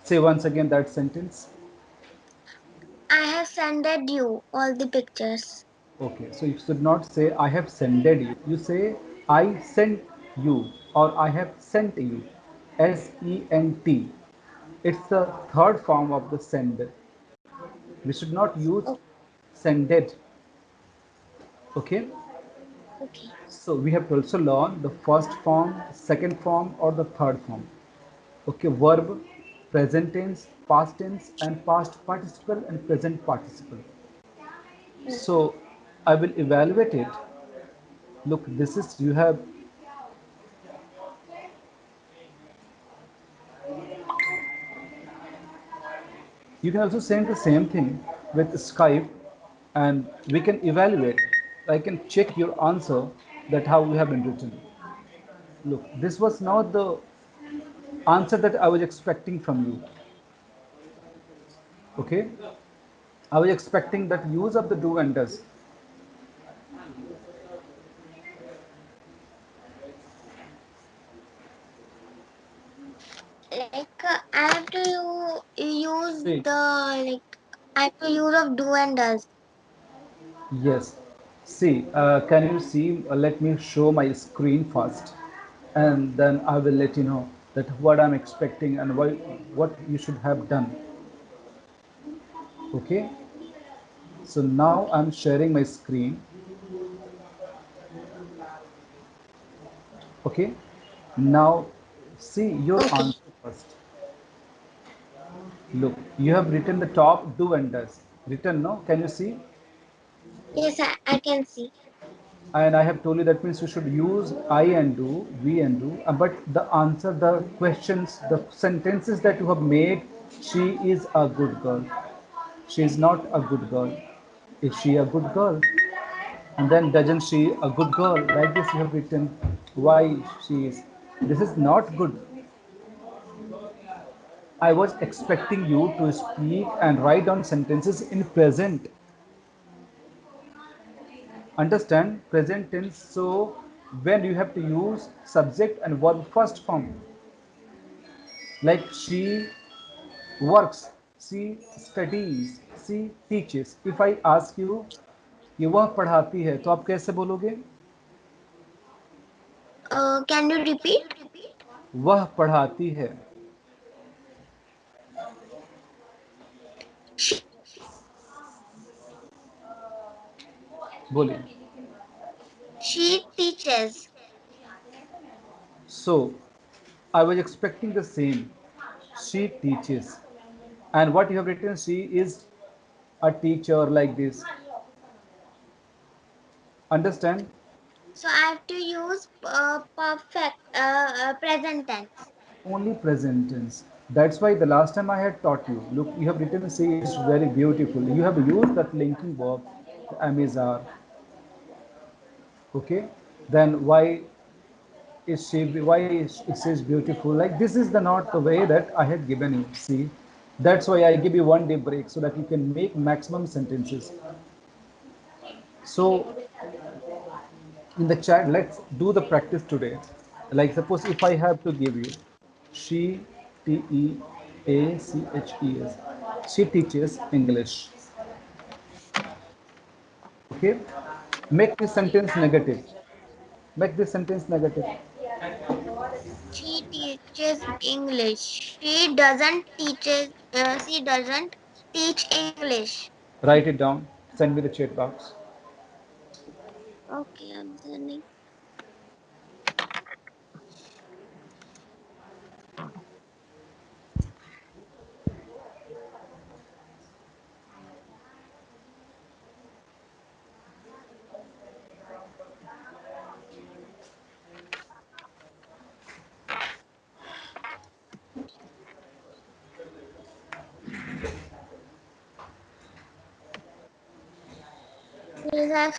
Say once again that sentence. I have sent you all the pictures. Okay, so you should not say I have sended you. You say I sent you or I have sent you. SENT. It's the third form of the send. We should not use Oh, sended. Okay, okay. so we have to also learn the first form, second form, or the third form. Okay, verb, present tense, past tense, and past participle and present participle. So I will evaluate it. Look, this is you have. You can also send the same thing with Skype, and we can evaluate. I can check your answer that how we have been written. Look, this was not the answer that I was expecting from you. Okay, I was expecting that use of the do and does. I have to use See, I have to use of do and does. yes. See, can you see? Let me show my screen first, and then I will let you know that what I'm expecting and what you should have done. Okay. So now Okay. I'm sharing my screen. Okay. Now see your Okay. answer first. Look, you have written the top do and does. Written, no? Can you see? Yes, I can see. And I have told you that means you should use I and do, we and do. But the answer, the questions, the sentences that you have made, she is a good girl. She is not a good girl. Is she a good girl? And then doesn't she a good girl? Like this you have written why she is. This is not good. I was expecting you to speak and write down sentences in present. Understand present tense. So when you have to use subject and verb first form, like she works, she studies, she teaches. If I ask you कि वह पढ़ाती है तो आप कैसे बोलोगे? Can you repeat? वह पढ़ाती है. She, बोलिए. she teaches. So I was expecting the same. She teaches. And what you have written, she is a teacher like this. Understand? So I have to use perfect present tense. Only present tense. That's why the last time I had taught you. Look, you have written she is very beautiful. You have used that linking verb, amazar. Okay? Then why is it says beautiful? Like this is the not the way that I had given you. See? That's why I give you 1 day break so that you can make maximum sentences. So in the chat, let's do the practice today. Like suppose if I have to give you she, teaches, she teaches English. Okay, make this sentence negative. Make this sentence negative. She teaches English. She doesn't teach English. Write it down, send me the chat box. Okay, I'm sending. Yes,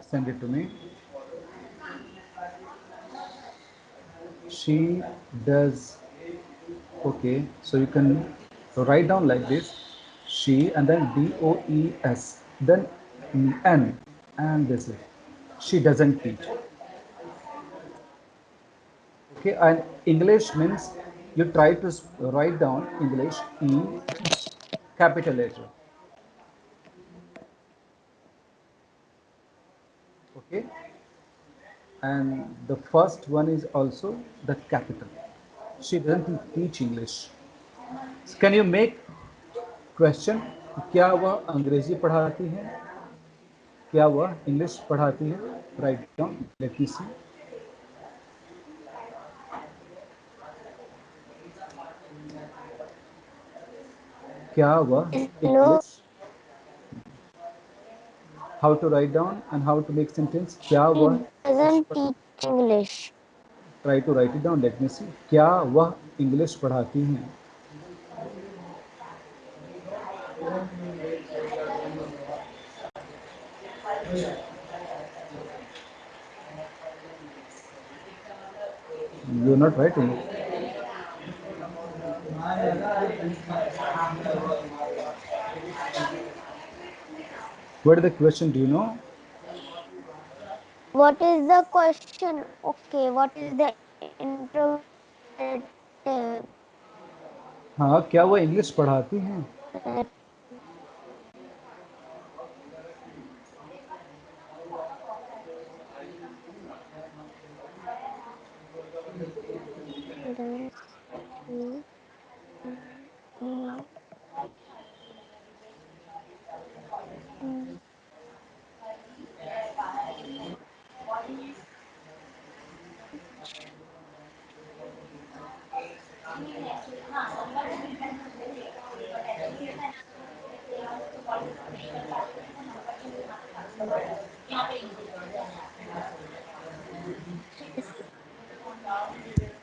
Send it to me. She does. Okay, so you can write down like this, she, and then DOES, then N, and this is she doesn't teach. Okay, and English means You try to write down English E capital letter. Okay, and the first one is also the capital. She doesn't teach English. So can you make question? क्या वह अंग्रेजी पढ़ाती है? क्या वह English पढ़ाती है? Write down, let me सी. क्या वह No, English? How to write down and how to make sentence? क्या she वह doesn't teach English. Try to write it down. Let me see. क्या वह इंग्लिश पढ़ाती हैं? You're not writing. What is the question? Do you know? What is the question? Okay, what is the interrogative? हाँ, क्या वह English पढ़ाती हैं? Does she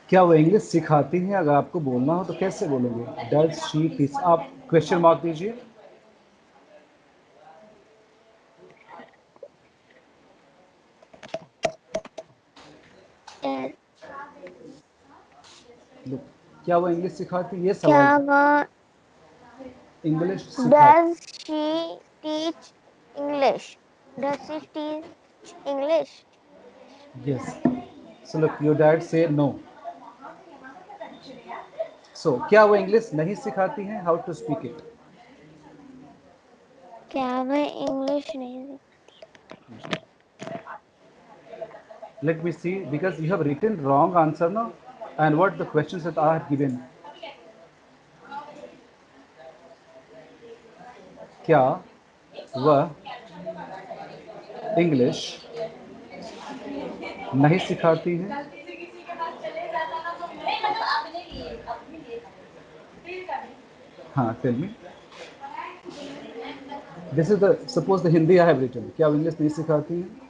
क्या वह इंग्लिश सिखाती हैं? अगर आपको बोलना हो तो कैसे बोलोगे? Does she teach? आप क्वेश्चन मार्क दीजिए. Look, क्या वह इंग्लिश सिखाती है? ये सवाल. क्या वह इंग्लिश सिखाती. does she teach English? Does she teach English? Yes. So look, your dad said no. So क्या वह इंग्लिश नहीं सिखाती हैं? How to speak it? क्या वह इंग्लिश नहीं Let me see, because you have written wrong answer now, and what the questions that are given. क्या वह इंग्लिश नहीं सिखाती हैं? हाँ, tell me. This is the suppose the Hindi I have written. क्या वो इंग्लिश नहीं सिखाती हैं?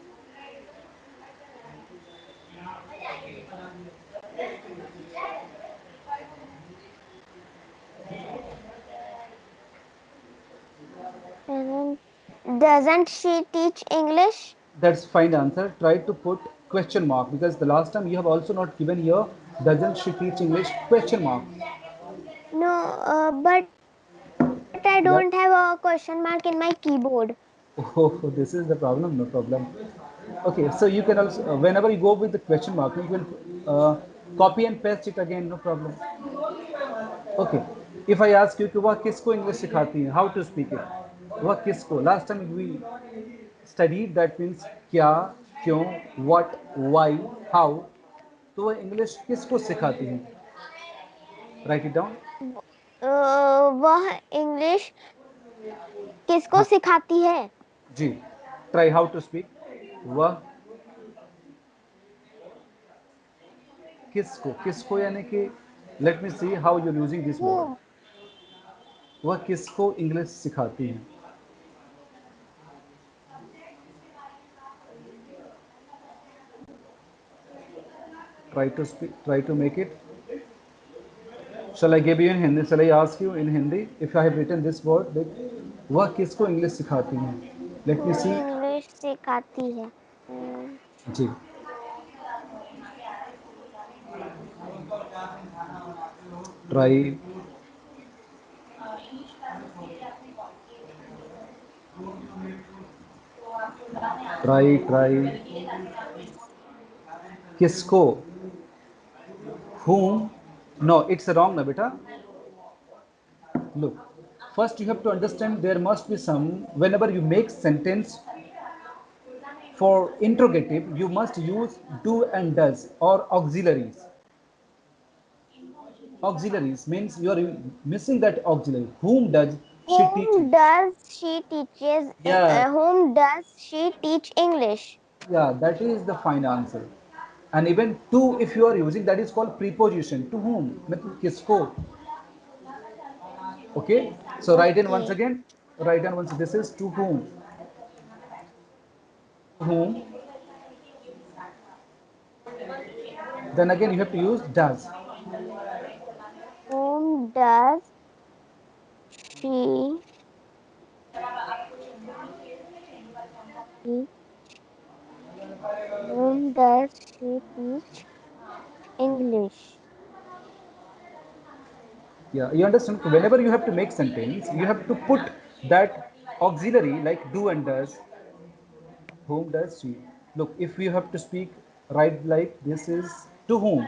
Doesn't she teach English? That's fine answer. Try to put question mark, because the last time you have also not given here. Doesn't she teach English? Question mark. No, but I Yeah. don't have a question mark in my keyboard. Oh, this is the problem. No problem. Okay, so you can also whenever you go with the question mark, you can copy and paste it again. No problem. Okay. If I ask you कि वह किसको English सिखाती हैं? How to speak it? वह किसको? Last time we studied that means क्या, क्यों, what, why, how. तो वह इंग्लिश किसको सिखाती हैं? Write it down. वह इंग्लिश किसको सिखाती है? जी. Try how to speak. वह किसको? किसको यानी कि let me see how you're using this word. Whom? वह किसको इंग्लिश सिखाती हैं? Try to speak. Try to make it. Shall I give you in Hindi? Shall I ask you in Hindi if I have written this word? Like, वह किसको English सिखाती हैं? Let me see. English सिखाती है. जी. Try. Try. किसको? Whom No, it's wrong na beta. Look, first you have to understand there must be some, whenever you make sentence for interrogative, you must use do and does or auxiliaries. Auxiliaries means you are missing that auxiliary. Whom does she teach? Whom does she teaches? Yeah, Whom does she teach English? yeah, that is the fine answer. And even to, if you are using, that is called preposition. To whom? मतलब किसको? Okay. So write in once Okay. again. Write in once. This is to whom. To whom. Then again you have to use does. Whom does she teach? Whom does she teach English? Yeah, you understand. Whenever you have to make sentence, you have to put that auxiliary like do and does. Whom does she? Look, if you have to speak, write like this is to whom.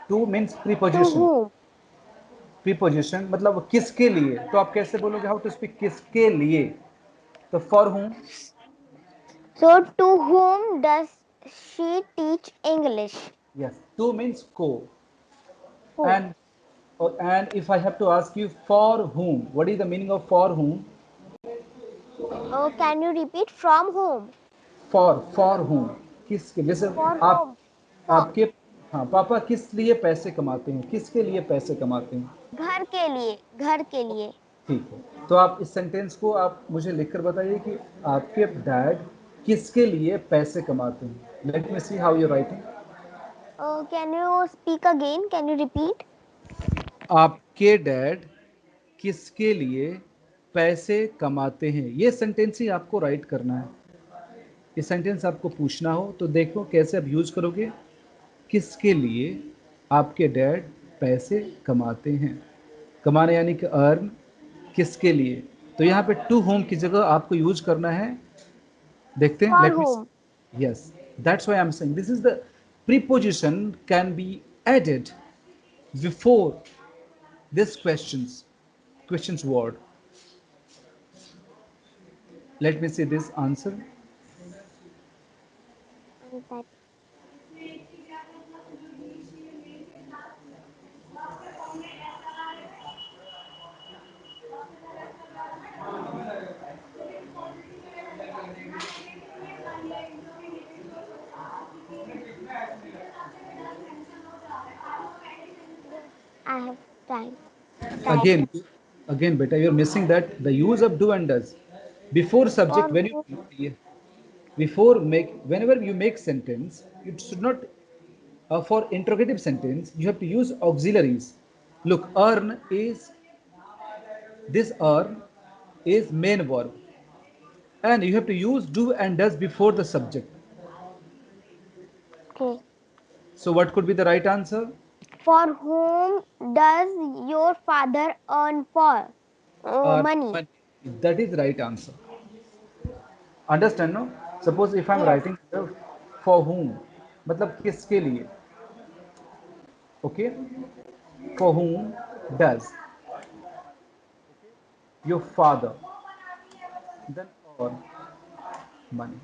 To means To preposition. whom? Preposition मतलब किसके लिए, तो आप कैसे बोलोगे how to speak किसके लिए, तो for whom. So, to whom does she teach English? Yes, two means को. Who? And and if I have to ask you for whom, what is the meaning of for whom? Oh, can you repeat from whom? For whom, किसके, जैसे For आप whom? For आपके, हाँ पापा किस लिए पैसे कमाते हैं, किसके लिए पैसे कमाते हैं. घर के लिए, घर के लिए. ठीक है, तो आप इस सेंटेंस को आप मुझे लिखकर बताइए कि आपके डैड किसके लिए पैसे कमाते हैं. Let me see how you writing. Oh, can you speak again? Can you repeat? आपके डैड किसके लिए पैसे कमाते हैं, ये सेंटेंस ही आपको राइट करना है. ये सेंटेंस आपको पूछना हो तो देखो कैसे आप यूज करोगे. किसके लिए आपके डैड पैसे कमाते हैं, कमाने यानी कि अर्न. किसके लिए, तो यहाँ पे टू होम की जगह आपको यूज करना है. देखते हैं, For let me. whom? Yes, that's why I am saying this is the preposition can be added before this questions word. Let me see this answer. And that yes, I have time. Time. Again, again, beta, you're missing that the use of do and does before subject. For When whom? you before make, whenever you make sentence, you should not, for interrogative sentence you have to use auxiliaries. Look, earn is, this earn is main verb, and you have to use do and does before the subject. Okay. So what could be the right answer? For whom does your father earn for money? Money. That is right answer. Understand, no? Suppose if I'm Yes. writing for whom, मतलब किसके लिए. Okay, for whom does your father, then earn money.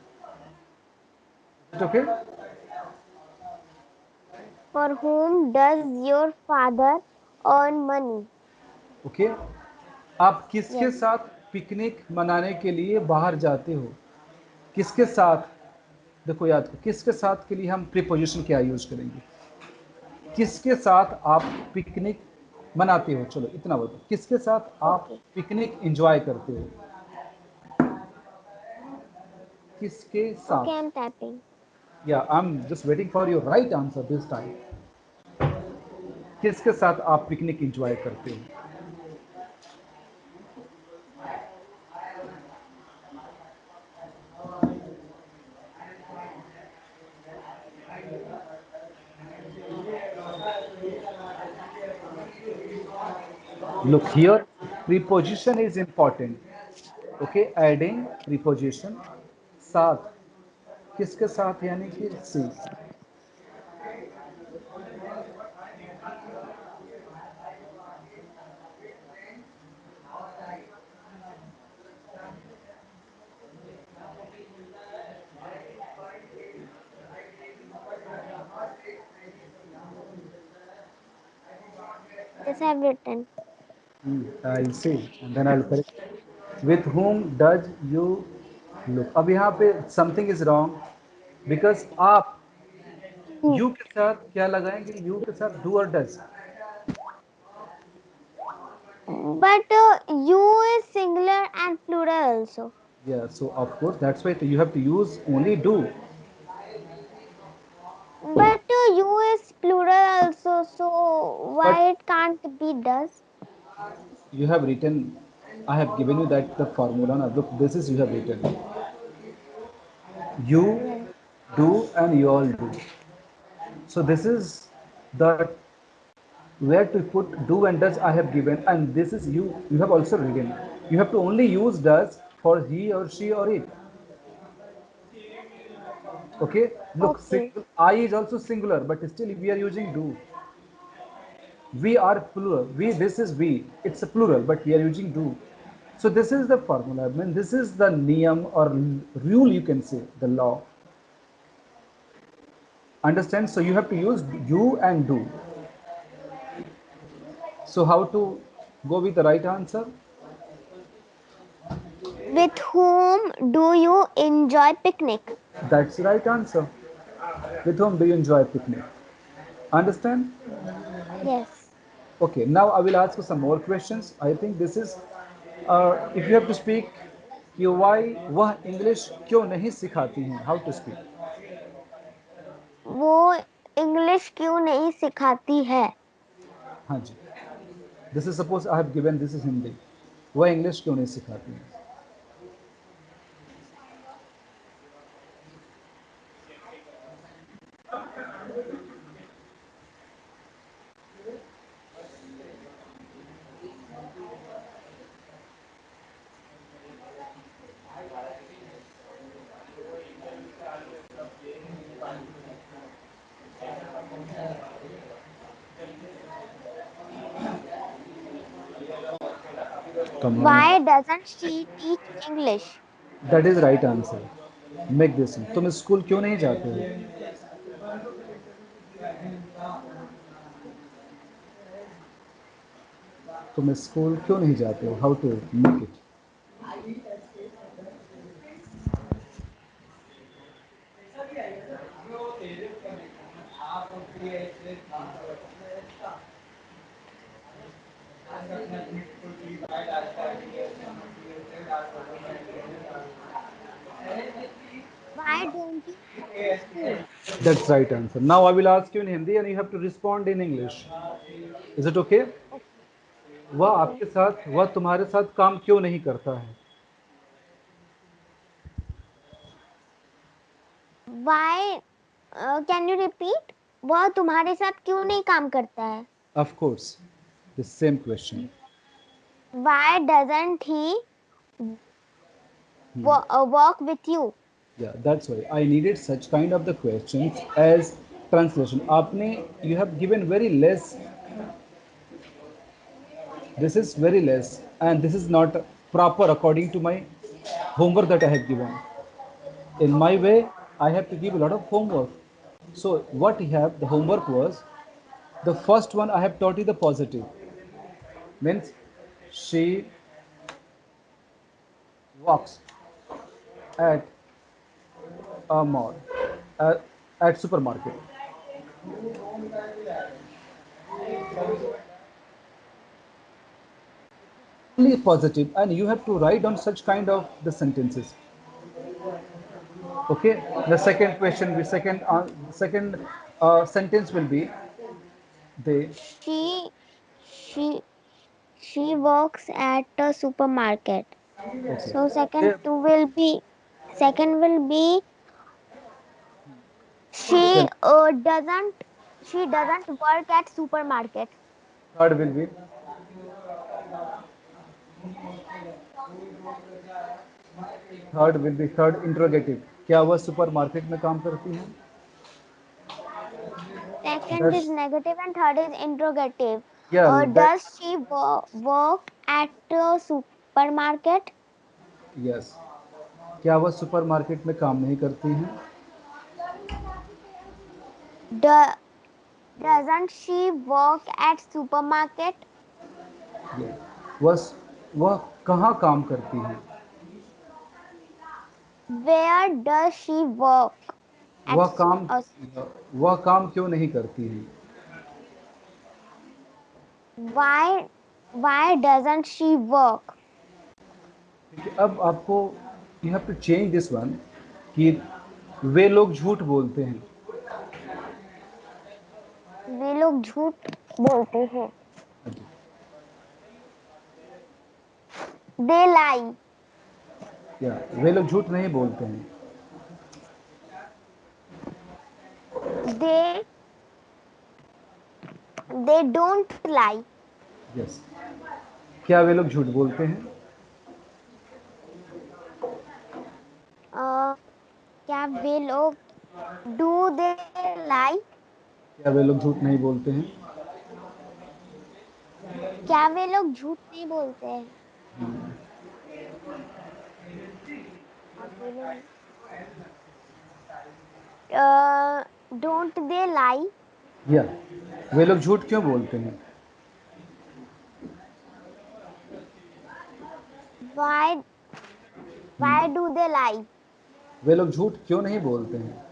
Is it okay? For whom does your father earn money? Okay. आप किसके Yes. साथ picnic मनाने के लिए बाहर जाते हो, किसके साथ. देखो याद करो, किसके साथ के लिए हम प्रीपोजिशन क्या यूज करेंगे. किसके साथ आप पिकनिक मनाते हो, चलो इतना बताओ, किसके साथ आप Okay. पिकनिक एंजॉय करते हो, किसके Okay, साथ. I'm typing. या I am just waiting for your right answer this time. किसके साथ आप पिकनिक एंजॉय करते हो. Look here, preposition is important. Okay, adding preposition साथ, किसके साथ यानी कि से. Yes, I've written. I'll see and then I'll correct. With whom does you look? अब यहाँ पे something is wrong because आप Hmm. you के साथ क्या लगाएंगे? You के साथ do or does? But you is singular and plural also. Yeah, so of course that's why you have to use only do. But you is plural also, so But why it can't be does? you have written, I have given you that the formula. Now look, this is you have written. You Yes. do and you all do. So this is the where to put do and does I have given, and this is you have also written. You have to only use does for he or she or it. Okay, look, Okay. single I is also singular, but still we are using do. We are plural. We, this is we. It's a plural, but we are using do. So this is the formula. I mean, this is the niyam or rule, you can say, the law. Understand? So you have to use you and do. So how to go with the right answer? With whom do you enjoy picnic? That's the right answer. With whom do you enjoy picnic? Understand? Yes. Okay, now I will ask you some more questions. I think this is, if you have to speak, कि why वह English क्यों नहीं सिखाती हैं? How to speak? वो English क्यों नहीं सिखाती है? हाँ जी. This is suppose I have given this is Hindi. वह इंग्लिश क्यों नहीं सिखाती हैं? Come on. Why doesn't she teach English? That is right answer. Make this one. तुम स्कूल क्यों नहीं जाते हो? तुम स्कूल क्यों नहीं जाते हो? How to make it? Why don't you go to school? That's right answer. Now I will ask you in Hindi and you have to respond in English. Is it okay? वह Okay. आपके साथ वह तुम्हारे साथ काम क्यों नहीं करता है? Why can you repeat? वो तुम्हारे साथ क्यों नहीं काम करता है? Of course, the same question. Why doesn't he work with you? Yeah, that's why I needed such kind of the questions as translation. आपने you have given very less. This is very less, and this is not proper according to my homework that I have given. In my Okay. way, I have to give a lot of homework. So what you have the homework was the first one I have taught you the positive means she walks at a mall at, at supermarket. Only positive, and you have to write on such kind of the sentences. Okay, the second question, the second sentence will be they. She she works at a supermarket. Okay, So they, second will be then she doesn't work at supermarket. third will be third interrogative. क्या वह supermarket में काम करती हैं? Second is That's negative and third is interrogative. yeah. That Does she work at a supermarket? yes. क्या वह supermarket में काम नहीं करती हैं? Do, Doesn't she work at supermarket? Yeah. वह वह कहाँ काम करती है? Where does she work? वह At काम a, वह काम क्यों नहीं करती है? why doesn't she work? ठीक है, अब आपको you have to change this one कि वे लोग झूठ बोलते हैं. वे लोग झूठ बोलते हैं. They lie. या वे लोग झूठ नहीं बोलते हैं. They don't lie. यस. क्या वे लोग झूठ बोलते हैं? क्या वे लोग do they lie? क्या वे लोग झूठ नहीं बोलते हैं? क्या वे लोग झूठ नहीं बोलते हैं? Don't they lie? या वे लोग झूठ क्यों बोलते हैं? Why do they lie? वे लोग झूठ क्यों नहीं बोलते हैं?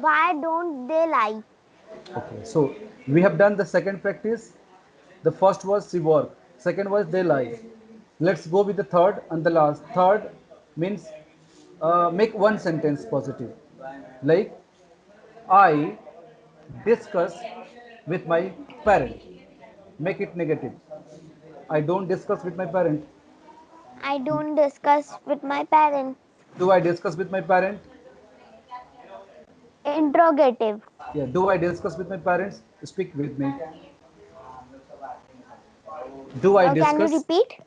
Why don't they lie? Okay, so we have done the second practice. The first was she work, second was they lie. Let's go with the third and the last. Third means make one sentence positive, like I discuss with my parent. Make it negative. I don't discuss with my parent. I don't discuss with my parents. Do I discuss with my parent? Interrogative. Yeah. Do I discuss with my parents? Speak with me. Do I Can you discuss? repeat?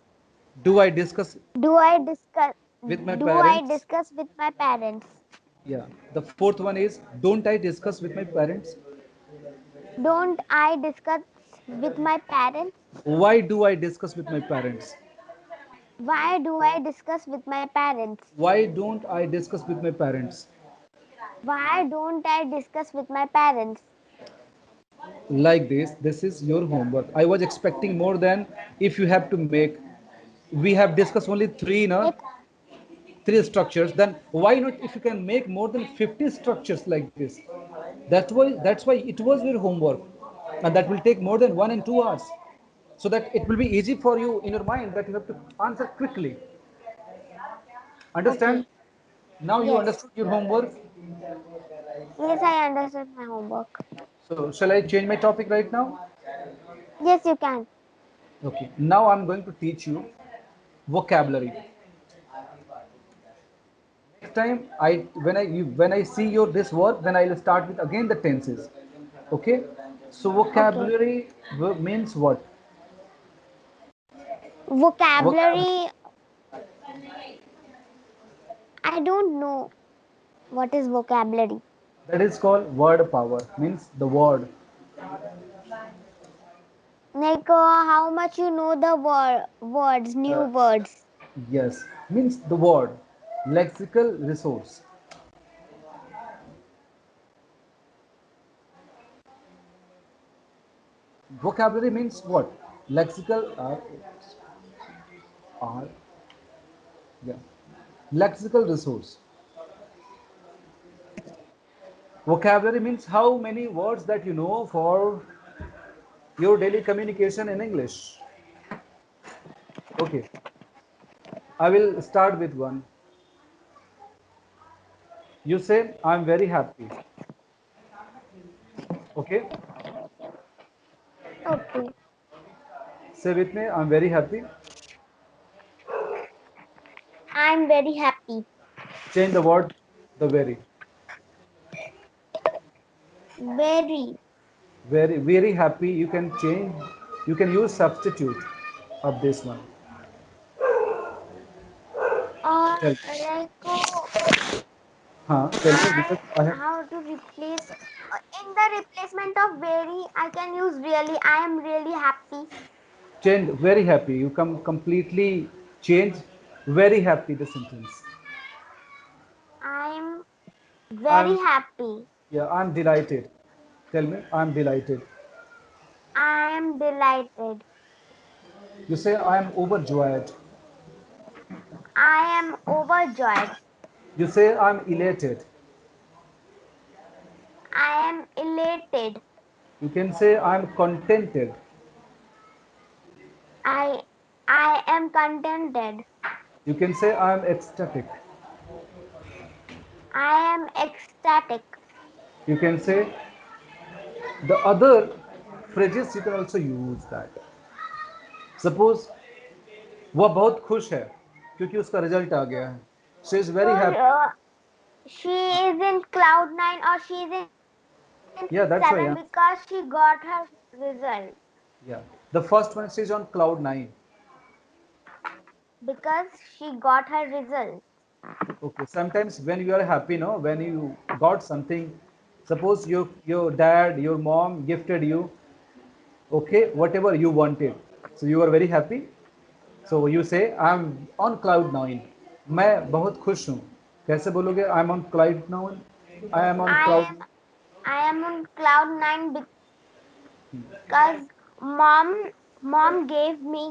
Do I discuss Do I discuss? with my Do I parents? discuss with my parents? Yeah. The fourth one is don't I discuss with my parents? Don't I discuss with my parents? Why do I discuss with my parents? Why do I discuss with my parents? Why don't I discuss with my parents? Why don't I discuss with my parents? Like this is your homework. I was expecting more than if you have to make. We have discussed only Like, three structures. Then why not if you can make more than 50 structures like this? That's why it was your homework, and that will take more than 1 and 2 hours, so that it will be easy for you in your mind that you have to answer quickly. Understand? okay. Now you Yes. understood your homework. Yes, I understood my homework. So shall I change my topic right now? Yes, you can. Okay. Now I'm going to teach you vocabulary. Next time when I see your this work, then I'll start with again the tenses. Okay. So Okay. vocabulary means what? Vocab Vocabulary. I don't know what is vocabulary. that is called word power. Means the word. Like how much you know the words, new Uh, words. yes. Means the word. Lexical resource. Vocabulary means what? Lexical R yeah. Lexical resource. Vocabulary means how many words that you know for your daily communication in English. Okay, I will start with one. You say, I'm very happy. Okay, Okay. say with me, I'm very happy. I'm very happy. Change the word, the very. Very. Very, very happy. You can change, you can use substitute of this one. Tell, Like tell me because I have how to replace in the replacement of very I can use really. I am really happy. changed very happy. You come completely change very happy the sentence. I'm very I'm happy. Yeah, I'm delighted. Tell me, I'm delighted. I am delighted. You say I'm overjoyed. I am overjoyed. You say I'm elated. I am elated. You can say I'm contented. I I am contented. You can say I'm ecstatic. I am ecstatic. You can say the other phrases you can also use that. Suppose वह बहुत खुश है क्योंकि उसका result आ गया है. She is very So happy. she is in cloud nine or she is in Yeah, that's why. seven Yeah. because she got her result. Yeah. The first one is on cloud nine. Because she got her result. Okay. Sometimes when you are happy, no, when you got something, suppose your dad, your mom gifted you, okay, whatever you wanted. So you are very happy. So you say I'm on cloud nine. मैं बहुत खुश हूँ. कैसे बोलोगे? I'm on cloud nine. I am on cloud. I I am on cloud nine because mom gave me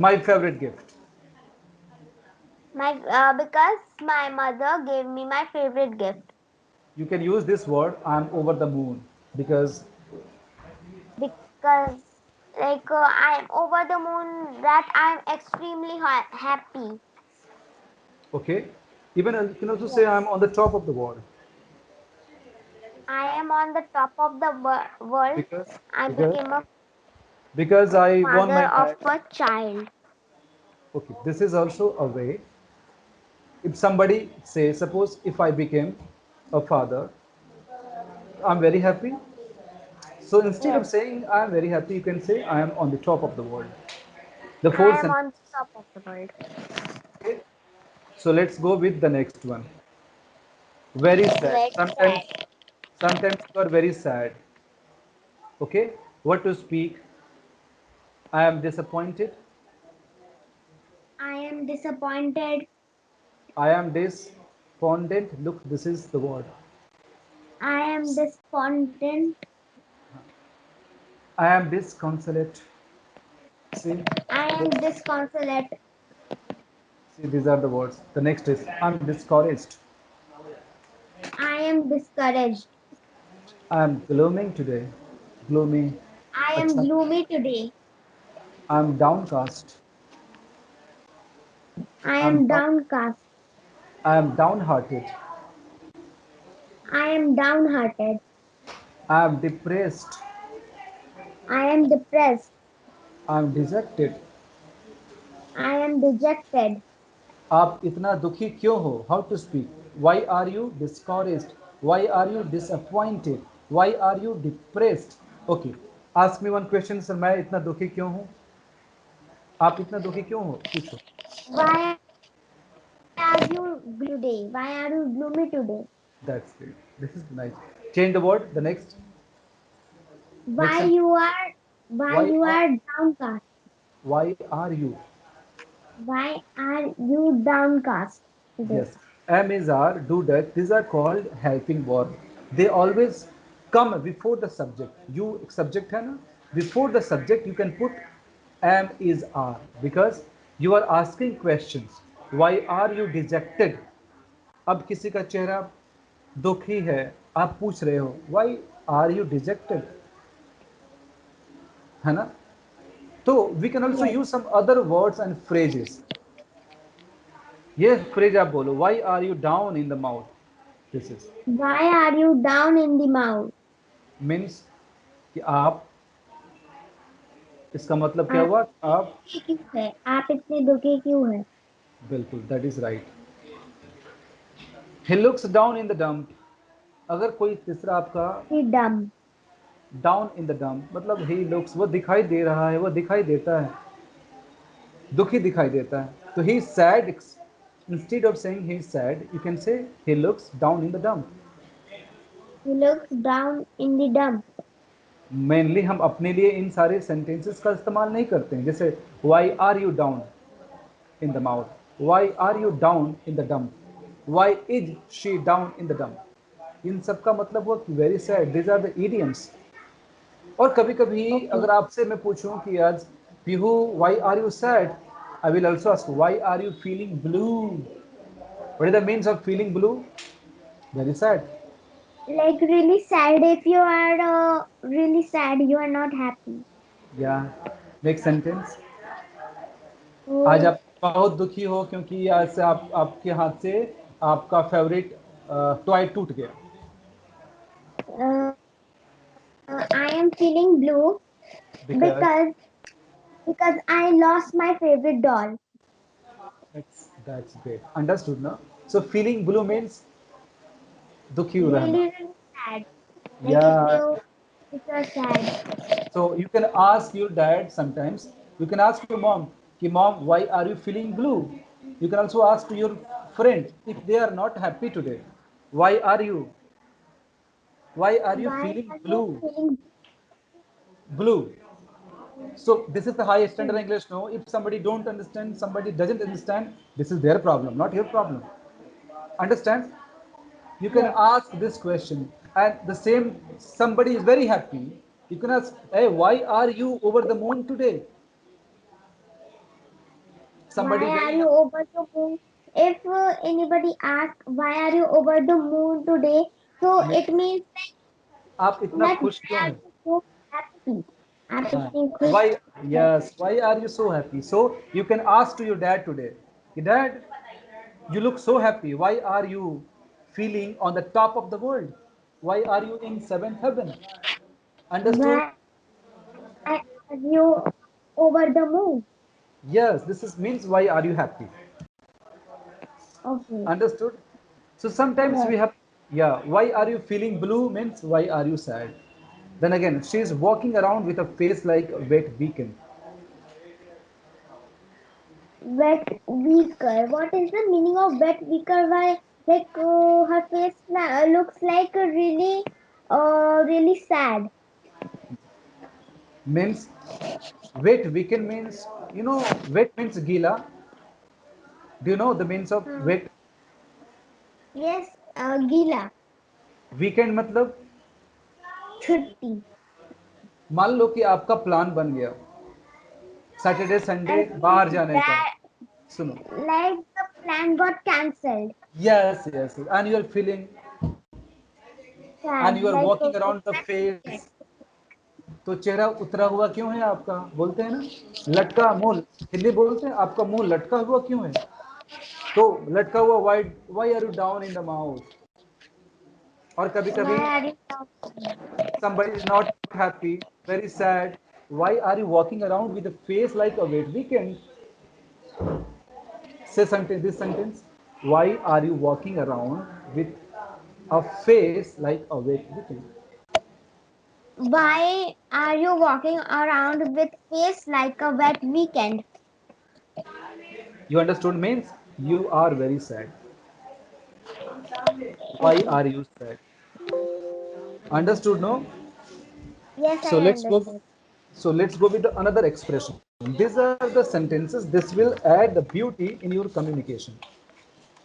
My favorite gift. my because my mother gave me my favorite gift. You can use this word. I'm over the moon because Because I am over the moon that I am extremely happy. okay. Even you can also say I'm Yes. on the top of the world I am on the top of the world. because I because became a because I won father my of match. a child. Okay, this is also a way. If somebody say, suppose if I became a father, I'm very happy. So instead of Yes. saying I'm very happy, you can say I am on the top of the world. The fourth I am sentence. on the top of the world. Okay. So let's go with the next one. Very sad. Let's Sometimes you are very sad. Okay. What to speak? I am disappointed. I am disappointed. I am despondent. Look, this is the word. I am despondent. I am disconsolate. See, I am disconsolate. see, these are the words. The next is I'm discouraged. I am discouraged. I am glooming today. Gloomy. I am Acha. gloomy today. I am downcast. I I am am down, downcast. I am downhearted. I am downhearted. I am depressed. I am depressed. I am dejected. I am dejected. आप इतना दुखी क्यों हो? How to speak? Why are you discouraged? Why are you disappointed? Why are you depressed? Okay. Ask me one question, sir. मैं इतना दुखी क्यों हूँ? आप इतना दुखी क्यों हो? पूछो. Why are you gloomy today? Why are you gloomy today? That's great. This is nice. Change the word. The next. Next Why sentence. you are why Why you are are downcast? why are you? Why are you downcast today? Yes. Am is are, do that. These are called helping verb. They always come before the subject. You subject है ना? Before the subject you can put am is are because you are asking questions. Why are you dejected? अब किसी का चेहरा दुखी है, आप पूछ रहे हो why are you dejected? है ना? तो we can also Yes. use some other words and phrases. ये phrase आप बोलो why are you down in the mouth? This is Why are you down in the mouth? means कि आप, इसका मतलब क्या आप हुआ? आप, दुखी क्यों है? आप इतने दुखी क्यों है? बिल्कुल, that is right. He looks down in the dump. अगर कोई तीसरा आपका He dumb. Down in the dump मतलब ही लुक्स, वो दिखाई दे रहा है, वो दिखाई देता है, दुखी दिखाई देता है, तो he said. Instead of saying he said you can say he looks down in the dump. He looks down in the dump. Mainly हम अपने लिए इन सारे सेंटेंसेस का इस्तेमाल नहीं करते हैं. जैसे why are you down in the mouth, why are you down in the dump, why is she down in the dump. इन सब का मतलब हुआ very sad. These are the idioms. और कभी कभी Okay. अगर आपसे मैं पूछूं कि आज Pihu why are you sad, I will also ask why are you feeling blue. What is the means of feeling blue? Very sad. Like really sad. If you are really sad, you are not happy. या next sentence. आज So आप बहुत दुखी हो क्योंकि आज से आपके हाथ से आपका फेवरेट टॉय टूट गया. uh, I am feeling blue because because I lost my favorite doll. that's great. Understood, no? So feeling blue means दुखी रहना. Really, really sad. Like Yeah. if you're sad. So you can ask your dad sometimes. You can ask your mom, कि mom, why are you feeling blue? You can also ask to your friend if they are not happy today. Why are you? Why are you Why feeling are you blue? feeling Blue. So this is the high standard English. No, if somebody don't understand, somebody doesn't understand, this is their problem, not your problem. Understand? You can yes? ask this question, and the same somebody is very happy. You can ask, hey, why are you over the moon today? Somebody Why is are very you happy. over the moon? If anybody asks why are you over the moon today, so it means आप इतना that खुश why क्यों are हैं? you so happy? आप हाँ. इतनी खुश Why? हैं. Yes. Why are you so happy? So you can ask to your dad today. Dad, you look so happy. Why are you feeling on the top of the world? Why are you in seventh heaven? Understood? Why are you over the moon? Yes. This is means why are you happy? Okay. Understood? So sometimes Yes. we have, yeah, why are you feeling blue means why are you sad? Then again, she is walking around with a face like a wet weekend. Wet weaker. What is the meaning of wet weaker? Why like her face looks like really sad. Means wet weekend means, wet means gila. Do you know the means of Hmm. wet? Yes. Gila. Weekend मतलब छुट्टी. मान लो कि आपका plan बन गया Saturday Sunday As बाहर जाने का. that सुनो. like the plan got cancelled. Yes, yes, and you are feeling, and Sad. you are Like walking around the wet face. weekend. तो चेहरा उतरा हुआ क्यों है आपका? बोलते हैं ना लटका मुंह. हिंदी बोलते हैं आपका मुंह लटका हुआ क्यों है? तो लटका हुआ why are you down in the mouth. और कभी कभी Why are you somebody is not happy, very sad. Why are you walking around with a face like a wet weekend? Say something, this sentence. Why are you walking around with a face like a wet weekend? Why are you walking around with face like a wet weekend? You understood means you are very sad. Why Okay. are you sad? Understood, no? Yes, So I let's go. understood. So let's go with the another expression. These are the sentences. This will add the beauty in your communication.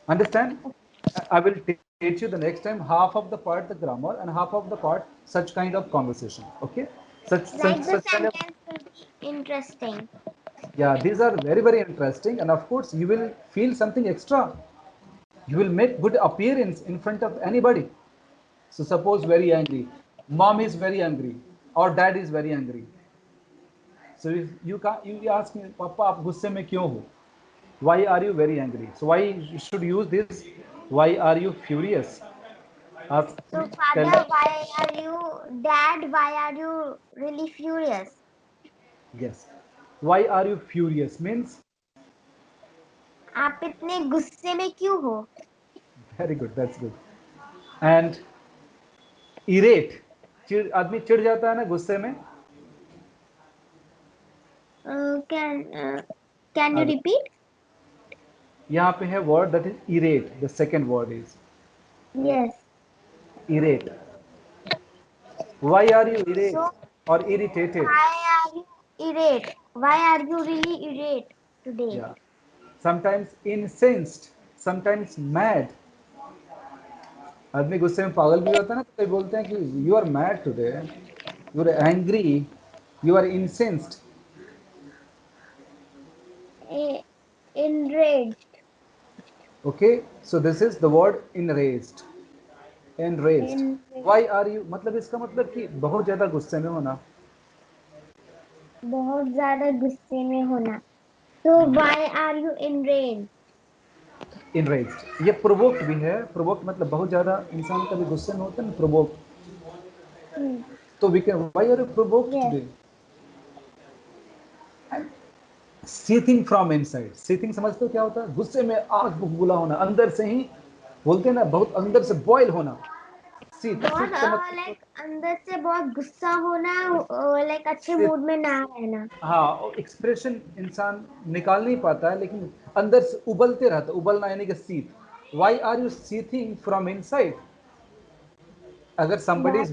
Understand? I will teach you the next time half of the part the grammar and half of the part such kind of conversation. Okay? Like the Such kind of, sentence will be interesting. yeah, these are very interesting, and of course you will feel something extra. You will make good appearance in front of anybody. So suppose very angry, mom is very angry or dad is very angry. So if you ask me, Papa, आप गुस्से में क्यों हो? Why are you very angry? So why you should use this? Why are you furious? Ask me. So, Tell me. father, why are you, dad, why are you really furious? Yes. Why are you furious? Means आप इतने गुस्से में क्यों हो? very good. That's good. And irate. आदमी चिढ़ जाता है ना गुस्से में. Can you repeat? यहाँ पे है word that is irate. The second word is Yes. irate. Why are you irate So, or irritated? why are you irate? Why are you really irate today? Yeah. Sometimes incensed. Sometimes mad. आदमी गुस्से में पागल भी होता है ना, तो कई बोलते हैं कि you are mad today, you are angry, you are incensed. Enraged. Okay, so this is the word enraged. Enraged. Enraged. Why are you, मतलब इसका मतलब कि बहुत ज्यादा गुस्से में होना. बहुत ज्यादा गुस्से में होना. So why are you enraged? Enraged. ये प्रोवोक्ड भी है. प्रोवोक्ड मतलब बहुत ज्यादा इंसान कभी गुस्से में होता है ना, प्रोवोक्ड. Hmm. तो we can, why are you provoked Yes. today? Seething from inside. Seething समझते हो क्या होता है? गुस्से में आग बबूला होना, अंदर से ही बोलते हैं ना, बहुत अंदर से बॉयल होना. सीथ, बहुत सीथ का मतलब लाइक अंदर से बहुत गुस्सा होना, लाइक अच्छे सीथ. मूड में ना रहना. हाँ, एक्सप्रेशन इंसान निकाल नहीं पाता है, लेकिन अंदर से उबलते रहता है. उबलना यानी कि seethe. Why are you seething from inside? अगर somebody Why is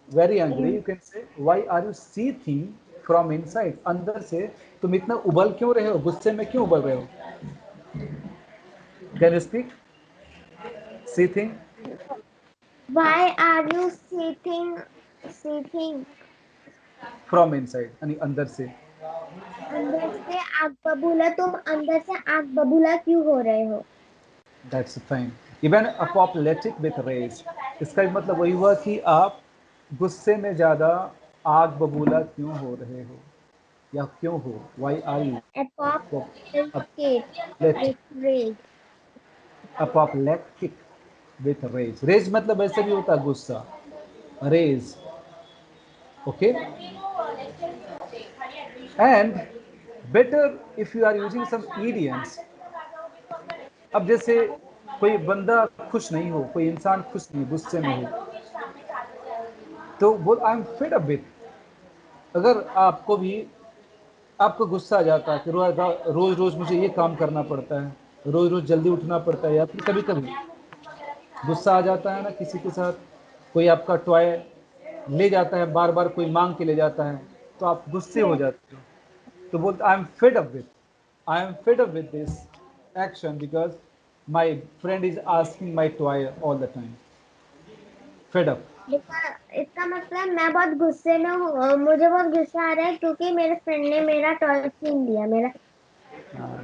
very angry, you can say why are you seething from inside? अंदर से तुम इतना उबल क्यों रहे हो, गुस्से में क्यों उबल रहे हो? Can you speak? Seething why are you seething from inside यानी अंदर से. अंदर से आग बबूला? तुम अंदर से आग बबूला क्यों हो रहे हो? That's fine. Even apoplectic with rage. इसका भी मतलब वही हुआ कि आप गुस्से में ज्यादा आग बबूला क्यों हो रहे हो, या क्यों हो. Why are you Apocalyptic apoplectic? with rage. Apoplectic with rage. Rage मतलब ऐसे भी होता है गुस्सा. Rage. Okay. And better if you are using some idioms. अब जैसे कोई बंदा खुश नहीं हो, कोई इंसान खुश नहीं, गुस्से में हो, तो बोल I am fed up with. अगर आपको भी, आपको गुस्सा आ जाता है कि रोज रोज मुझे ये काम करना पड़ता है, रोज रोज जल्दी उठना पड़ता है, या फिर कभी कभी गुस्सा आ जाता है ना किसी के साथ, कोई आपका टॉय ले जाता है, बार बार कोई मांग के ले जाता है, तो आप गुस्से हो Yes. जाते हो. तो बोलते I am fed up with, I am fed up with this action because my friend is asking my toy all the time. Fed up. इसका मतलब मैं बहुत गुस्से में हूँ, मुझे बहुत गुस्सा आ रहा है क्योंकि मेरे फ्रेंड ने मेरा टॉय छीन लिया मेरा.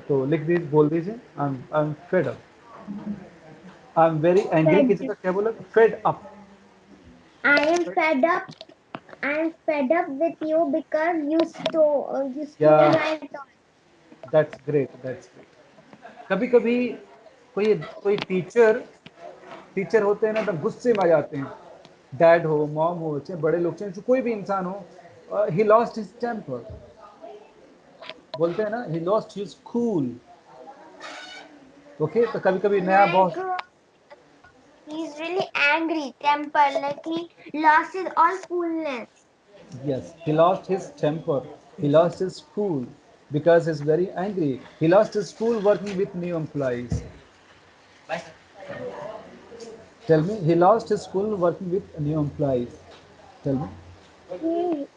तो लिख दीजिए, बोल दीजिए I am fed up. I am very angry की Fed. जगह क्या बोला? Fed up. I am fed up. I am fed up with you because you या stole my toy. That's great, that's great. कभी कभी कोई कोई टीचर होते हैं ना, तो गुस्से में आ जाते हैं. डैड हो, मॉम हो, चाहे बड़े लोग, चाहे कोई भी इंसान हो, ही लॉस्ट हिज टेम्पर. बोलते हैं ना, he lost his cool. Okay, तो कभी कभी नया Like boss. he's really angry, temper, like he lost his all coolness. Yes, he lost his temper. He lost his cool because he's very angry. He lost his cool working with new employees. Tell me, he lost his cool working with new employees. Tell me. He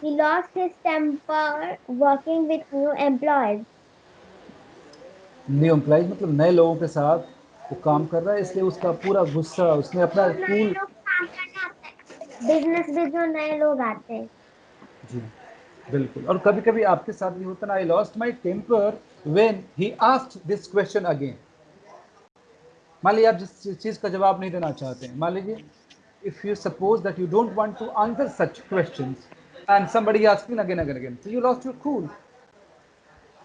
he lost his temper working with new employees. New employees मतलब नए लोगों के साथ वो काम कर रहा है, इसलिए उसका पूरा गुस्सा, उसने अपना जो नए कूल. लोग काम करने आते हैं, बिजनेस में जो नए लोग आते हैं. जी बिल्कुल. और कभी कभी आपके साथ भी होता ना, I lost my temper when he asked this question again. मान लीजिए आप जिस चीज का जवाब नहीं देना चाहते हैं, मान लीजिए if you suppose that you don't want to answer such questions and somebody asking again, so you lost your cool.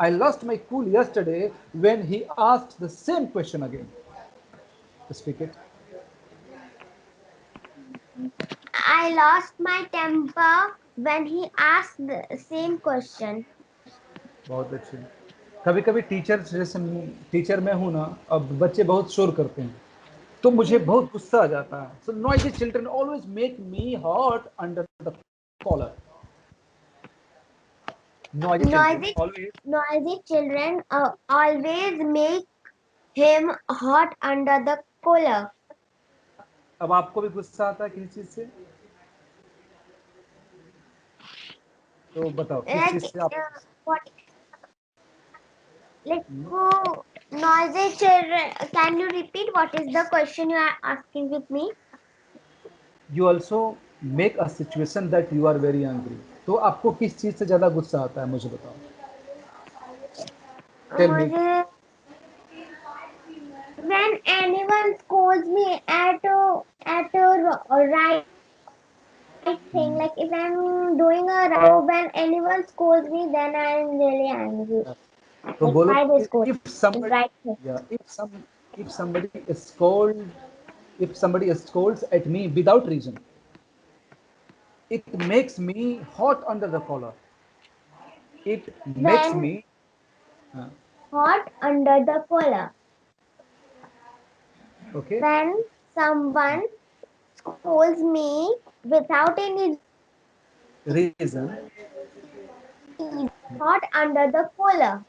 I lost my cool yesterday when he asked the same question again. Speak it. I lost my temper when he asked the same question. बहुत अच्छे. कभी कभी teacher, जैसे teacher मैं हूं ना, अब बच्चे बहुत शोर करते हैं, तो मुझे बहुत गुस्सा आ जाता है. So noisy children always make me hot under the collar. Noisy children Noisy, always. noisy children always make him hot under the collar. अब आपको भी गुस्सा आता है किसी चीज से, तो बताओ किस चीज Like से आप. what? Like who? Noisy children. Can you repeat what is the question you are asking with me? You also make a situation that you are very angry. तो आपको किस चीज से ज्यादा गुस्सा आता है, मुझे बताओ. Tell me. मुझे when anyone scolds me at a right thing, like if I'm doing a right, when anyone scolds me, then I'm really angry. तो Like बोलो why they scold if is somebody, right thing. yeah, if somebody scold, if somebody scolds at me without reason, it makes me hot under the collar. It makes When me uh, hot under the collar. okay, When someone scolds me without any reason, reason. hot under the collar.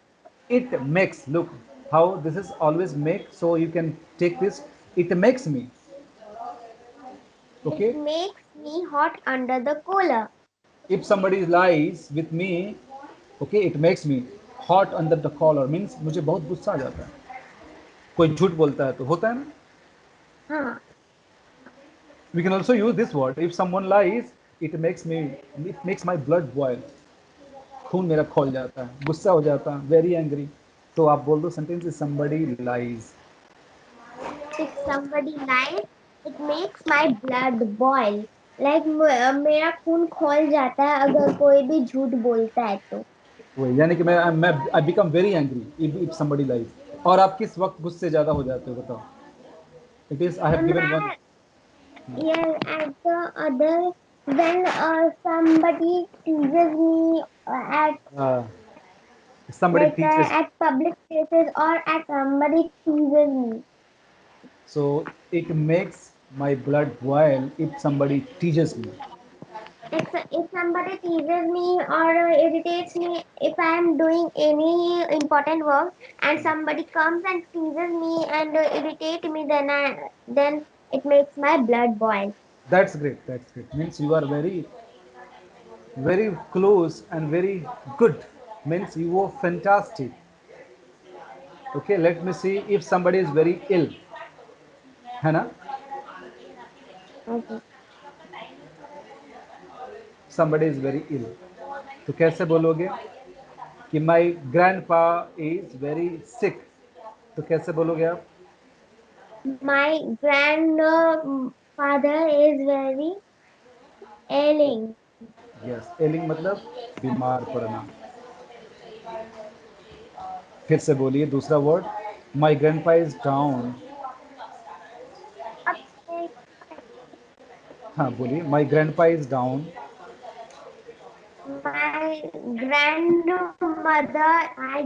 It makes, look how this is always make, so you can take this. It makes me, It okay. makes me hot under the collar. If somebody lies with me, okay, it makes me hot under the collar, means मुझे बहुत गुस्सा आ जाता है. कोई झूठ बोलता है तो होता है ना. हाँ. We can also use this word. If someone lies, it makes my blood boil. खून मेरा खोल जाता है, गुस्सा हो जाता है, very angry. तो आप बोल दो sentence is somebody lies. If somebody lies, it makes my blood boil. Like मेरा खून खोल जाता है अगर कोई भी झूठ बोलता है तो. वही यानी कि मैं I become very angry if somebody lies. और आप किस वक्त गुस्से ज्यादा हो जाते हो बताओ. It is I have given one. मैं yeah at the other when somebody teases me at Somebody like teaches. at public places or at somebody teases me. So it makes my blood boil if somebody teaches me. If somebody teases me or irritates me, if I am doing any important work and somebody comes and teases me and irritate me, then it makes my blood boil. That's great. That's great. Means you are very close and very good. Means you are fantastic. Okay, let me see if somebody is very ill. है ना? Okay. Somebody is very ill. तो कैसे बोलोगे कि my grandpa is very sick. तो कैसे बोलोगे आप? My grandfather is very ailing. Yes, ailing मतलब बीमार पड़ना. फिर से बोलिए दूसरा word. My grandpa is down. हाँ बोलिए. My grandpa is down. My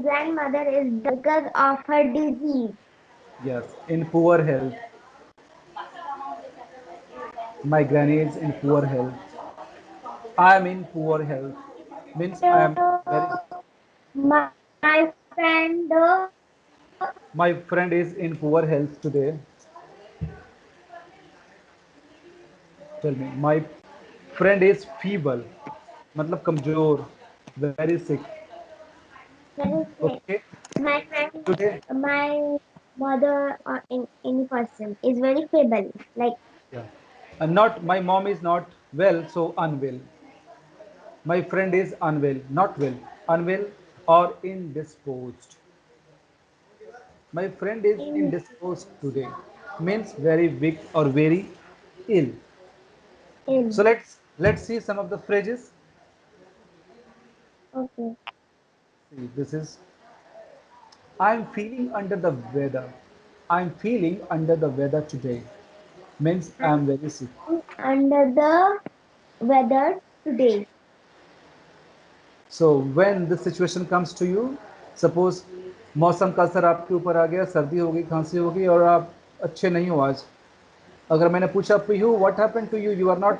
grandmother is because of her disease. Yes, in poor health. My granny is in poor health. I am in poor health. Means I am very. My friend My friend is in poor health today. Tell me. My friend is feeble. मतलब कमजोर. Very sick. very sick. Okay. My friend, Today. my mother or in any person is very feeble. Like Yeah. And not my mom is not well, so unwell. My friend is unwell, not well, unwell or indisposed. My friend is in indisposed today. Means very weak or very ill. So ill. let's see some of the phrases. Okay. See, this is I'm feeling under the weather. I'm feeling under the weather today. Means I'm very sick. Under the weather today. So when this situation comes to you, suppose मौसम का असर आपके ऊपर आ गया, सर्दी हो गई, खांसी हो गई और आप अच्छे नहीं हो आज. अगर मैंने पूछा for you what happened to you, you are not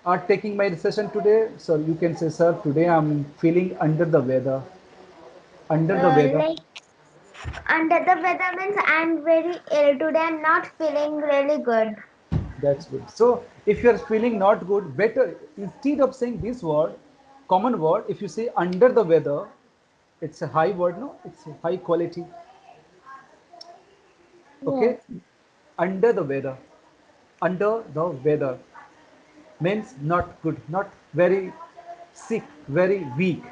are taking my session today, so you can say sir today I'm feeling under the weather. Under the weather. Like under the weather means I'm very ill today. I'm not feeling really good. That's good. So if you are feeling not good, better instead of saying this word, common word, if you say under the weather, it's a high word, no? It's a high quality. Okay, Yes. under the weather. Under the weather means not good, not very sick, very weak,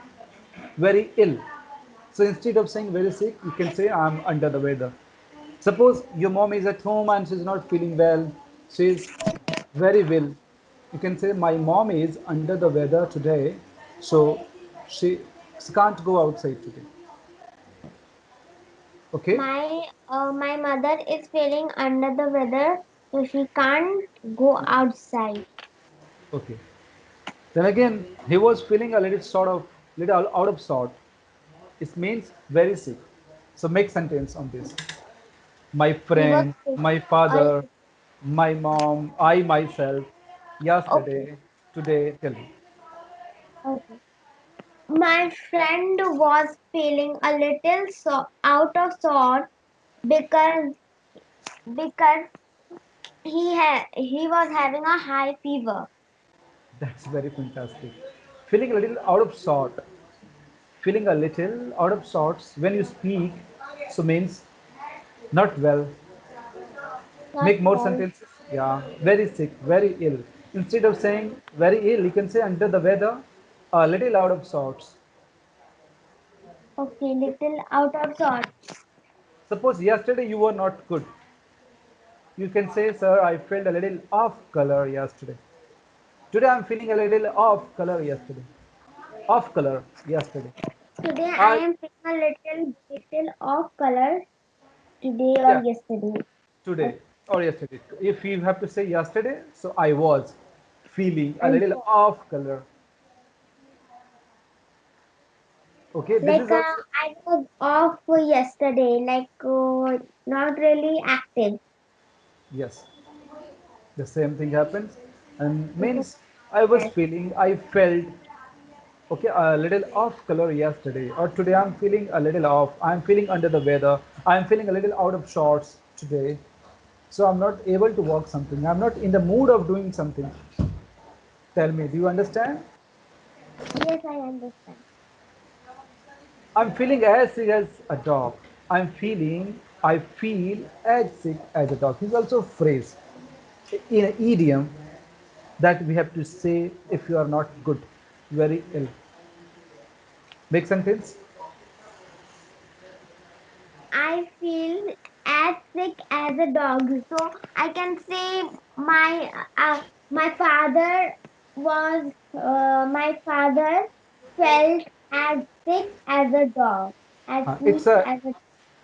very ill. So instead of saying very sick, you can say I'm under the weather. Suppose your mom is at home and she's not feeling well, she's very ill. You can say my mom is under the weather today, so she can't go outside today. Okay? My mother is feeling under the weather, so she can't go outside. Okay. Then again, he was feeling a little sort of little out of sort. It means very sick. So make sentence on this. My He was friend, feeling my a father, little. my mom, I myself, Okay. yesterday, today, tell me. Okay. My friend was feeling a little out of sort because because he was having a high fever. That's very fantastic. Feeling a little out of sort. Feeling a little out of sorts when you speak, so means not well. Not Make more well. sentences. Yeah, very sick, very ill. Instead of saying very ill, you can say under the weather, a little out of sorts. Okay, little out of sort. Suppose yesterday you were not good. You can say, sir, I felt a little off color yesterday. Today I'm feeling a little off color yesterday. Off color yesterday. Today I I am feeling a little off color today or yeah, yesterday. today or yesterday. If you have to say yesterday, so I was feeling a I little off color. Okay, this is Like also I was off yesterday, not really active. yes, the same thing happens, and This is means I was yes. feeling, I felt okay a little off color yesterday, or today I'm feeling a little off. I'm feeling under the weather. I'm feeling a little out of sorts today. So I'm not able to walk something. I'm not in the mood of doing something. Tell me, do you understand? Yes, I understand. I'm feeling as sick as a dog. I feel as sick as a dog. Is also a phrase in an idiom that we have to say if you are not good, very ill. Make sentence. I feel as sick as a dog. So I can say my father my father felt as sick as a dog, as It's weak a as a.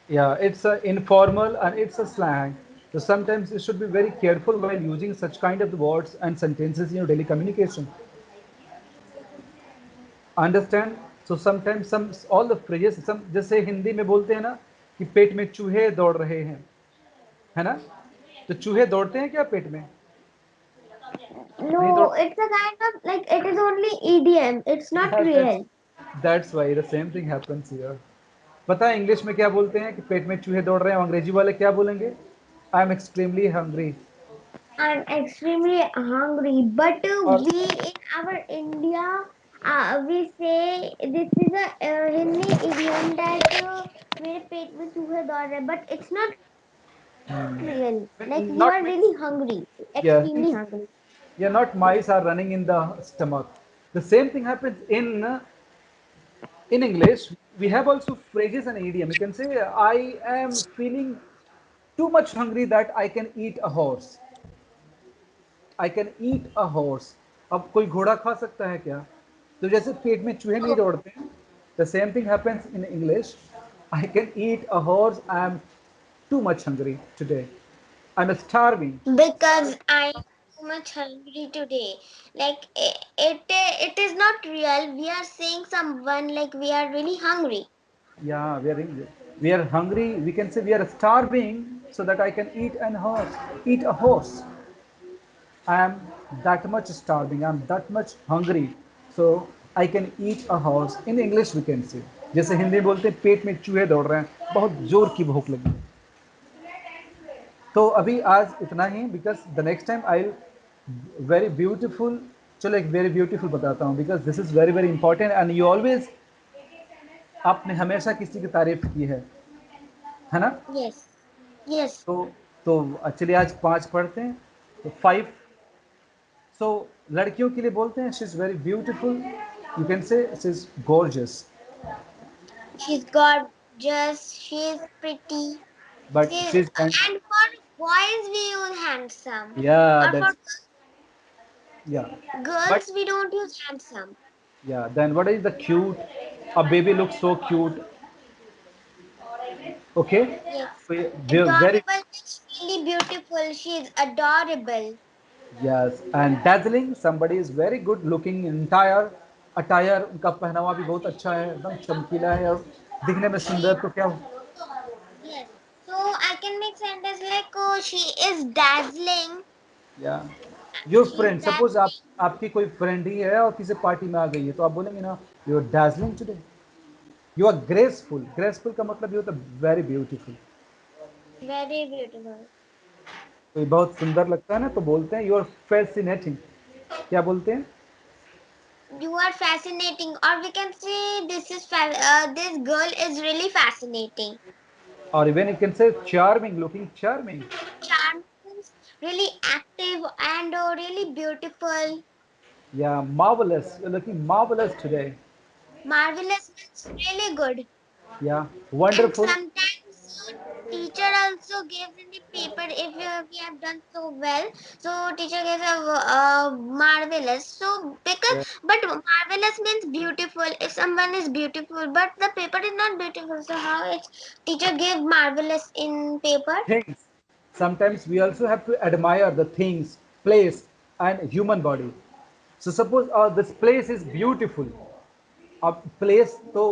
yeah, it's a informal and it's a slang. So sometimes you should be very careful while using such kind of words and sentences in your daily communication. Understand so sometimes some all the phrases some जैसे हिंदी में बोलते हैं ना कि पेट में चूहे दौड़ रहे हैं है ना तो चूहे दौड़ते हैं क्या पेट में नहीं दौड़ No, it's a kind of like it is only idiom. It's not that's real. That's why the same thing happens here पता है इंग्लिश में क्या बोलते हैं कि पेट में चूहे दौड़ रहे हैं अंग्रेजी वाले क्या बोलेंगे I am extremely hungry I'm extremely hungry. But और we in our India, we say this is a Hindi idiom that मेरे पेट में चूहे दौड़ रहे हैं. But it's not real. Like you are really hungry, not means extremely hungry. yeah means yeah not mice are running in the stomach the same thing happens in English, we have also phrases and idiom. You can say, I am feeling too much hungry that I can eat a horse. I can eat a horse. अब कोई घोड़ा खा सकता है क्या तो जैसे पेट में चूहे नहीं दौड़ते हैं the same thing happens in English. I can eat a horse. I am too much hungry today. I'm starving. Because I'm too much hungry today. Like it is not real. We are saying someone like we are really hungry. Yeah, we are hungry. We can say we are starving so that I can eat an horse. Eat a horse. I am that much starving, I am that much hungry, so I can eat a horse. In English we can say, जैसे हिंदी में बोलते हैं पेट में चूहे दौड़ रहे हैं बहुत जोर की भूख लगी तो अभी आज इतना ही because the next time I very beautiful चलो एक वेरी ब्यूटीफुल बताता हूँ because this is very very important and you always आपने हमेशा किसी की तारीफ की है ना Yes. Yes, तो तो चलिए आज 5 पढ़ते हैं। तो 5, सो लड़कियों के लिए बोलते हैं she is very beautiful, you can say she is gorgeous, she's gorgeous, she's pretty. But she She's is hand and for boys we use handsome. या Or for दैट्स या but girls we don't use handsome. या then what is the cute, a baby looks so cute, okay, Yes. We are very Adorable is really beautiful. She is adorable. Yes and dazzling somebody is very good looking entire attire, उनका पहनावा भी बहुत अच्छा है, एकदम चमकीला है और दिखने में सुंदर, तो क्या Yes. So I can make sentence like oh, she is dazzling. या your She is friend, suppose आप dazzling. आपकी कोई फ्रेंड ही है और किसी पार्टी में आ गई है तो आप बोलेंगे ना you are dazzling today, you are graceful, graceful का मतलब ये होता है वेरी ब्यूटीफुल, Very beautiful. कोई बहुत सुंदर लगता है ना तो बोलते हैं यू आर फैसिनेटिंग, क्या बोलते हैं, You are fascinating, or we can say this girl is really fascinating. और इवन यू कैन से charming, looking charming, Charm means really active and really beautiful. या marvelous, you're looking marvelous today, Marvelous means really good. या And wonderful, sometimes teacher also gives in the paper if we have done so well. So teacher gives a marvelous. So because yeah, but marvelous means beautiful. If someone is beautiful, but the paper is not beautiful, so how it teacher give marvelous in paper? things. Sometimes we also have to admire the things, place, and human body. So suppose this place is beautiful. अब place तो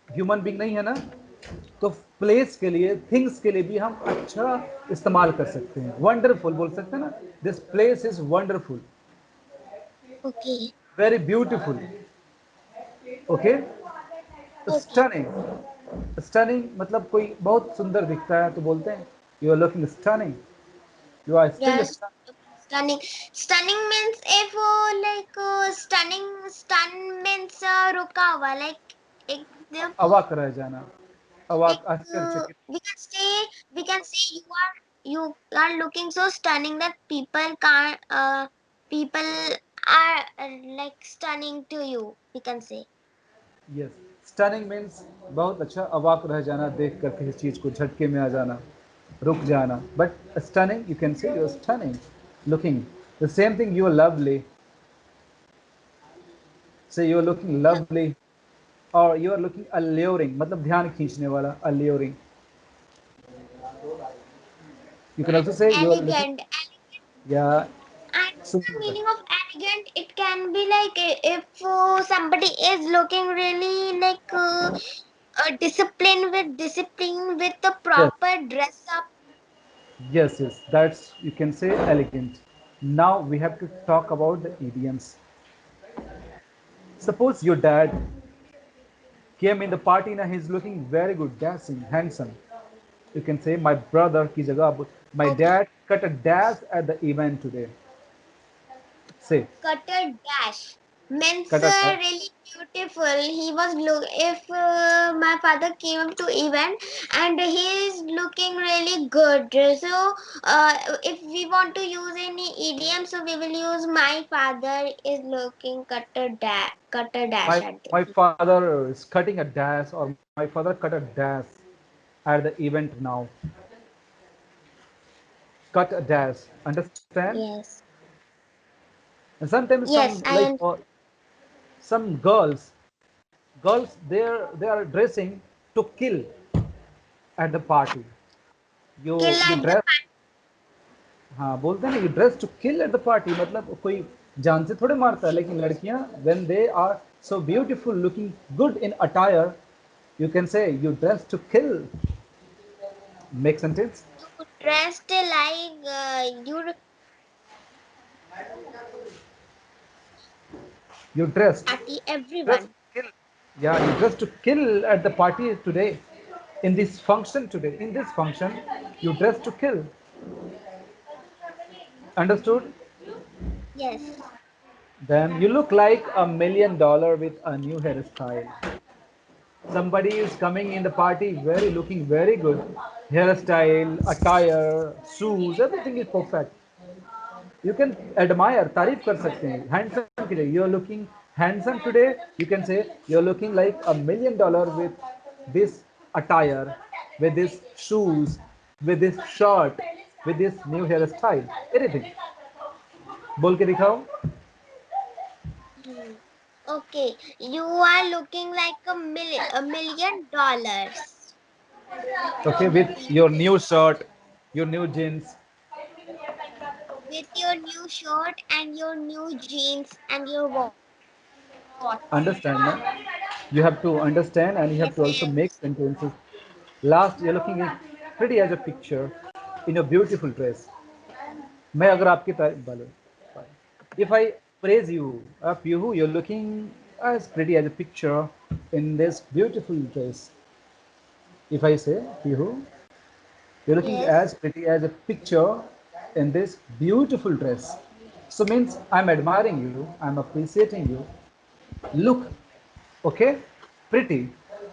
human being नहीं है ना, तो place के लिए, things के लिए भी हम अच्छा इस्तेमाल कर सकते हैं, वंडरफुल बोल सकते हैं ना, this place is wonderful, Okay. Very beautiful, okay, Okay. Stunning, stunning मतलब कोई बहुत सुंदर दिखता है तो बोलते हैं you are looking stunning, you are still Yes. Stunning. Stunning means if stun means रुका हुआ like एकदम अवाक रह जाना, like अवाक आश्चर्यचकित, we can say you are looking so stunning that people can't people are like stunning to you, we can say. Yes, stunning means बहुत अच्छा, अवाक रह जाना, देख कर किसी चीज को झटके में आ जाना, रुक जाना, but stunning you can say you are stunning, looking the same thing, you are lovely, say you are looking Yeah. Lovely, और यू आर लुकिंग अल्योरिंग, मतलब ध्यान खींचने वाला, alluring, you can also say you are looking, Elegant. या And the सुंदर, meaning of elegant, it can be like if somebody is looking really like discipline with the yes proper dress up. Yes yes, that's you can say elegant. Now we have to talk about the idioms. Suppose your dad came in the party and he's looking very good, dashing, handsome. You can say, my brother ki jagah, my Okay. dad cut a dash at the event today. Say, Cutter dash means cut a dash. really beautiful. He was look if my father came to event and he is looking really good. So if we want to use any idiom, so we will use my father is looking cutter dash My, at the my event. father is cutting a dash, or my father cut a dash at the event now. Cut a dash. Understand? Yes. And sometimes some Yes, like I some girls they are dressing to kill at the party. kill You at the dress, हाँ बोलते हैं ना, you dress to kill at the party, मतलब कोई जान से थोड़े मारता है, लेकिन लड़कियां when they are so beautiful looking good in attire, you can say you dress to kill, make sentence, you dressed like you you dressed party dress everyone. to kill, yeah, you dress to kill at the party today, in this function today, in this function you dress to kill, understood, Yes. then you look like $1 million with a new hairstyle, Somebody is coming in the party, very looking very good, hairstyle, attire, shoes, everything is perfect. You can admire, तारीफ कर सकते हैं handsome के लिए. You are looking handsome today. You can say you are looking like $1 million with this attire, with this shoes, with this shirt, with this new hairstyle. Anything. बोल के दिखाओ. Hmm. Okay, you are looking like $1 million Okay, with your new shirt, your new jeans. with your new shirt and your new jeans and your watch. Understand, no? You have to understand and you Yes, have to I also make understood. sentences. Last, you're looking pretty as a picture in a beautiful dress. मैं अगर आपकी तारीफ बोलो, if I praise you, Piyuhu, you're looking as pretty as a picture in this beautiful dress. If I say, Piyuhu, you're looking Yes. as pretty as a picture in this beautiful dress. So means I'm admiring you, I'm appreciating you. Look, okay, pretty.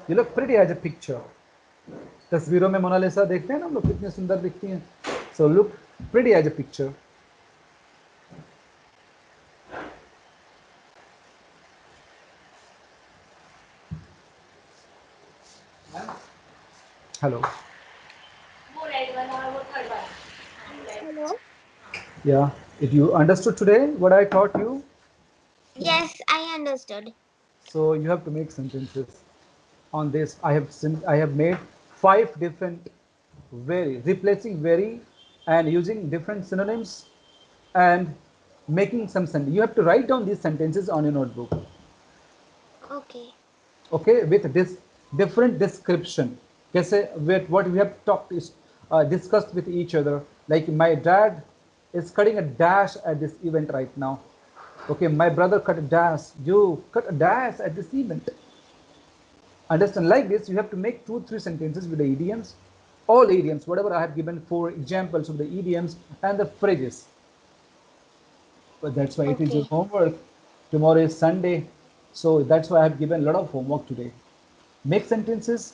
You look pretty as a picture. तस्वीरों में Mona Lisa देखते हैं ना हम लोग कितनी सुंदर दिखती हैं. So look pretty as a picture. Hello. Hello. Yeah. If you understood today what I taught you, Yes, I understood. so you have to make sentences on this. I have made 5 different very, replacing very and using different synonyms and making some sentence. You have to write down these sentences on your notebook. Okay. Okay, with this different description. कैसे with what we have talked is discussed with each other. Like my dad is cutting a dash at this event right now. Okay, my brother cut a dash. You cut a dash at this event. Understand? Like this, you have to make 2 3 sentences with the idioms, all idioms, whatever I have given 4 examples of the idioms and the phrases. But that's why it is your Okay. homework. Tomorrow is Sunday, so that's why I have given a lot of homework today. Make sentences.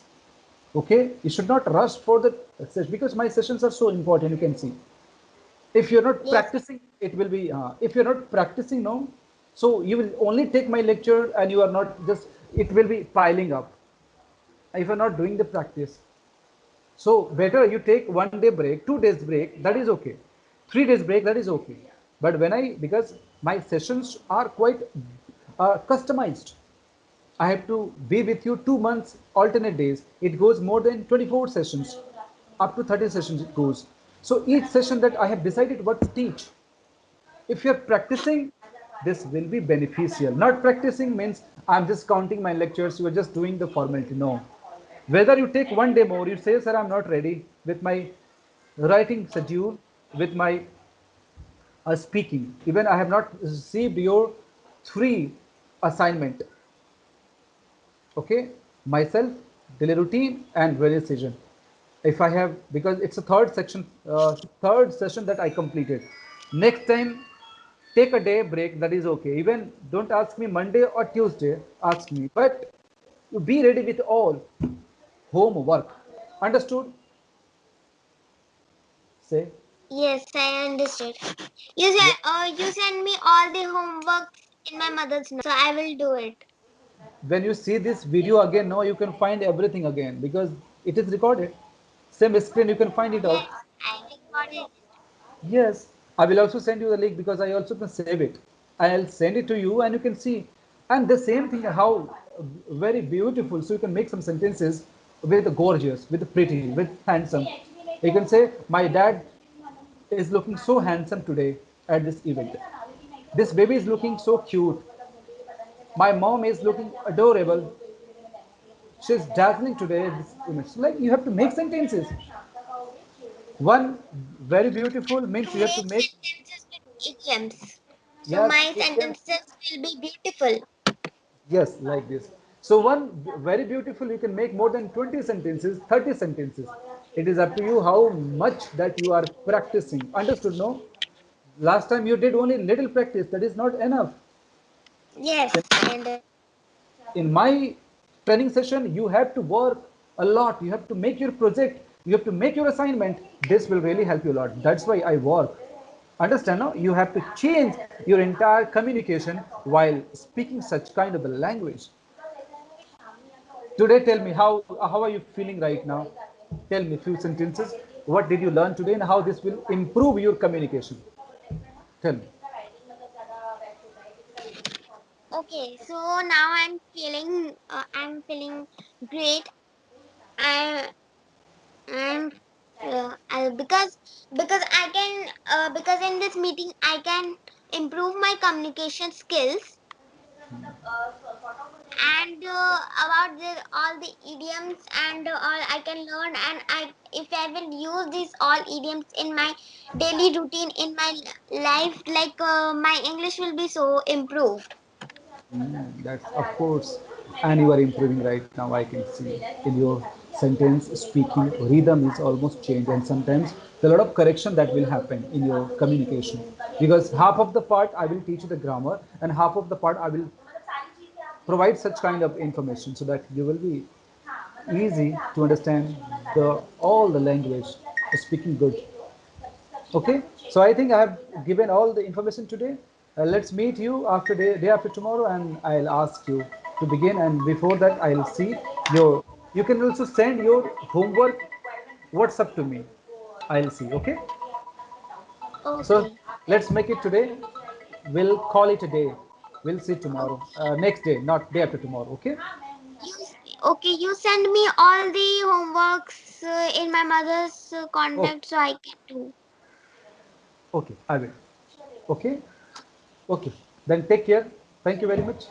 Okay, you should not rush for the session because my sessions are so important. You can see. If you're not Yes. practicing, it will be. If you're not practicing, no, so you will only take my lecture and you are not just. It will be piling up if you're not doing the practice. So better you take 1 day break, 2 days break, that is okay. 3 days break, that is okay. But when because my sessions are quite customized, I have to be with you 2 months, alternate days. It goes more than 24 sessions, up to 30 sessions it goes. So each session that I have decided what to teach. If you're practicing, this will be beneficial. Not practicing means I'm just counting my lectures, you are just doing the formality. No. Whether you take 1 day more, you say, sir, I'm not ready with my writing schedule, with my speaking. Even I have not received your 3 assignment. Okay, myself, daily routine, and various session. If I have, because it's a third session that I completed. Next time, take a day break. That is okay. Even don't ask me Monday or Tuesday. Ask me, but you be ready with all homework. Understood? Say. Yes, I understood. You send me all the homework in my mother's note, so I will do it. When you see this video again, no, you can find everything again because it is recorded. Same screen, you can find it out. Yes, I recorded it. Yes, I will also send you the link because I also can save it. I'll send it to you and you can see. And the same thing, how very beautiful. So you can make some sentences with gorgeous, with pretty, with handsome. You can say, my dad is looking so handsome today at this event. This baby is looking so cute. My mom is looking adorable. She's dazzling today. This image. So like you have to make sentences. One very beautiful means To you have to make make sentences with idioms. So yes, my it can sentences will be beautiful. yes like this. So one very beautiful you can make more than 20 sentences, 30 sentences. It is up to you how much that you are practicing. Understood? No. Last time you did only little practice. That is not enough. Yes, I understood. In my training session, you have to work a lot, you have to make your project, you have to make your assignment. This will really help you a lot. That's why I work. Understand now? You have to change your entire communication while speaking such kind of a language. Today, tell me how are you feeling right now? Tell me few sentences. What did you learn today, and how this will improve your communication? Tell me. Okay, so now I'm feeling great. I I'm because I can because in this meeting I can improve my communication skills, and about all the idioms and all I can learn, and I if I will use these all idioms in my daily routine in my life, like my English will be so improved. That's of course, and you are improving right now. I can see in your sentence speaking rhythm is almost changed, and sometimes a lot of correction that will happen in your communication, because half of the part I will teach you the grammar, and half of the part I will provide such kind of information so that you will be easy to understand the all the language speaking good. Okay, so I think I have given all the information today. Let's meet you after day after tomorrow, and I'll ask you to begin. And before that, I'll see your. You can also send your homework WhatsApp to me. I'll see. Okay. So Okay. let's make it today. We'll call it a day. We'll see tomorrow. Next day, not day after tomorrow. Okay. Okay, you send me all the homeworks in my mother's Oh, contact so I can do. okay. I will. Okay. Okay. Then take care. Thank you very much.